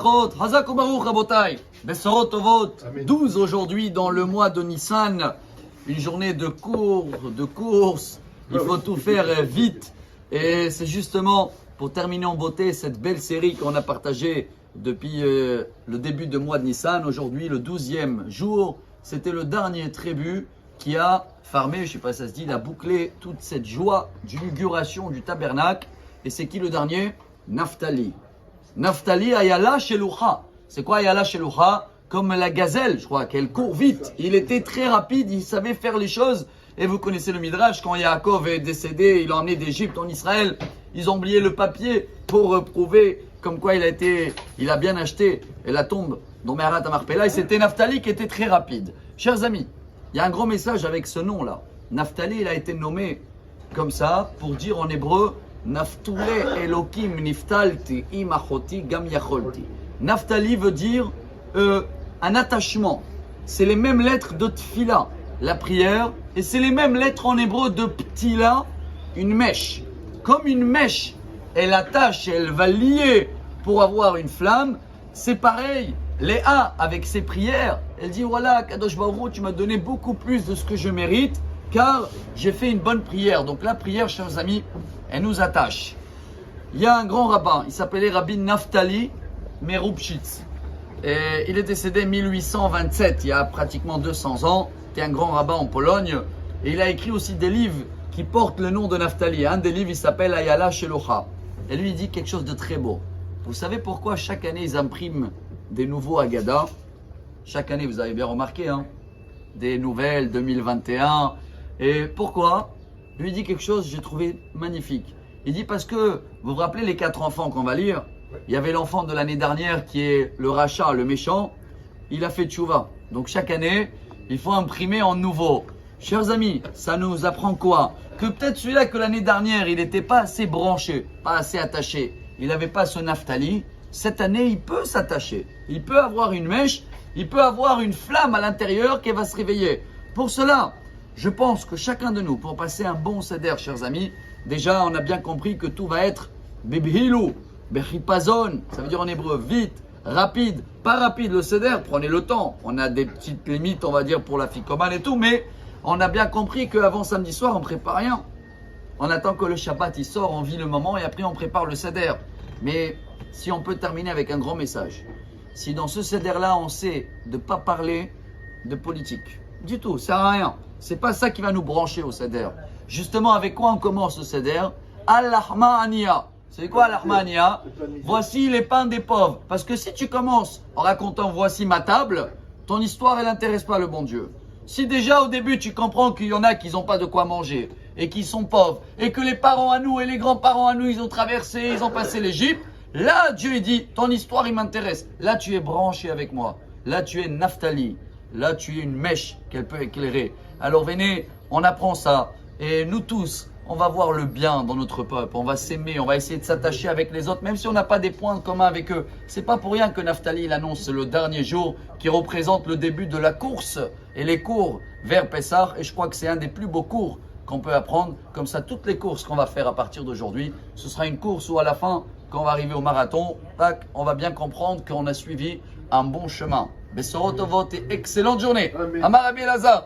Brachot, Hazak Baruch Rabotai, Besorot Tovot, 12 aujourd'hui dans le mois de Nissan, une journée de course, il faut tout faire vite. Et c'est justement pour terminer en beauté cette belle série qu'on a partagée depuis le début du mois de Nissan. Aujourd'hui, le 12e jour, c'était le dernier tribu qui a farmé, je ne sais pas si ça se dit, il a bouclé toute cette joie d'inauguration du tabernacle. Et c'est qui le dernier? Naphtali. Naphtali Ayala Shelucha. C'est quoi Ayala Shelucha? Comme la gazelle, je crois, qu'elle court vite. Il était très rapide, il savait faire les choses. Et vous connaissez le Midrash, quand Yaakov est décédé, il est emmené d'Égypte en Israël. Ils ont oublié le papier pour prouver comme quoi il a bien acheté la tombe dans Meharat Marpella. Et c'était Naphtali qui était très rapide. Chers amis, il y a un grand message avec ce nom-là. Naphtali, il a été nommé comme ça pour dire en hébreu Naftule Elokim Niftalti Imachoti Gam Yacholti. Naphtali veut dire un attachement. C'est les mêmes lettres de Tfila, la prière, et c'est les mêmes lettres en hébreu de Ptila, une mèche. Comme une mèche, elle attache, elle va lier pour avoir une flamme, c'est pareil. Léa, avec ses prières, elle dit voilà, Kadosh Baruch Hu, tu m'as donné beaucoup plus de ce que je mérite, car j'ai fait une bonne prière. Donc la prière, chers amis, elle nous attache. Il y a un grand rabbin, il s'appelait Rabbi Naphtali Merubchitz. Et il est décédé en 1827, il y a pratiquement 200 ans. C'était un grand rabbin en Pologne. Et il a écrit aussi des livres qui portent le nom de Naphtali. Un des livres, il s'appelle Ayala Shelocha. Et lui, il dit quelque chose de très beau. Vous savez pourquoi chaque année, ils impriment des nouveaux Haggadah? Chaque année, vous avez bien remarqué, hein, des nouvelles 2021. Et pourquoi? Lui, il dit quelque chose que j'ai trouvé magnifique. Il dit parce que, vous vous rappelez les 4 enfants qu'on va lire? Il y avait l'enfant de l'année dernière qui est le rachat, le méchant. Il a fait tchouva. Donc chaque année, il faut imprimer en nouveau. Chers amis, ça nous apprend quoi? Que peut-être celui-là que l'année dernière, il n'était pas assez branché, pas assez attaché. Il n'avait pas ce Naphtali. Cette année, il peut s'attacher. Il peut avoir une mèche. Il peut avoir une flamme à l'intérieur qui va se réveiller. Pour cela, je pense que chacun de nous, pour passer un bon seder, chers amis, déjà, on a bien compris que tout va être bibhilou. Bechipazon, ça veut dire en hébreu vite, rapide, pas rapide le seder, prenez le temps. On a des petites limites, on va dire, pour la ficomane et tout, mais on a bien compris qu'avant samedi soir, on prépare rien. On attend que le Shabbat il sort, on vit le moment et après on prépare le seder. Mais si on peut terminer avec un grand message, si dans ce seder-là, on sait de ne pas parler de politique, du tout, ça sert à rien. C'est pas ça qui va nous brancher au seder. Justement, avec quoi on commence le seder? Al-Lahma Aniya. C'est quoi l'Armania? Voici les pains des pauvres. Parce que si tu commences en racontant voici ma table, ton histoire elle n'intéresse pas le bon Dieu. Si déjà au début tu comprends qu'il y en a qui n'ont pas de quoi manger et qui sont pauvres et que les parents à nous et les grands-parents à nous ils ont traversé, ils ont passé l'Égypte, là Dieu il dit ton histoire il m'intéresse. Là tu es branché avec moi. Là tu es Naphtali. Là tu es une mèche qu'elle peut éclairer. Alors venez, on apprend ça et nous tous. On va voir le bien dans notre peuple, on va s'aimer, on va essayer de s'attacher avec les autres, même si on n'a pas des points communs avec eux. C'est pas pour rien que Naphtali il annonce le dernier jour qui représente le début de la course et les cours vers Pessah. Et je crois que c'est un des plus beaux cours qu'on peut apprendre. Comme ça, toutes les courses qu'on va faire à partir d'aujourd'hui, ce sera une course où à la fin, quand on va arriver au marathon, tac, on va bien comprendre qu'on a suivi un bon chemin. Besorot Tovot et excellente journée. Amar Rabbi Elazar.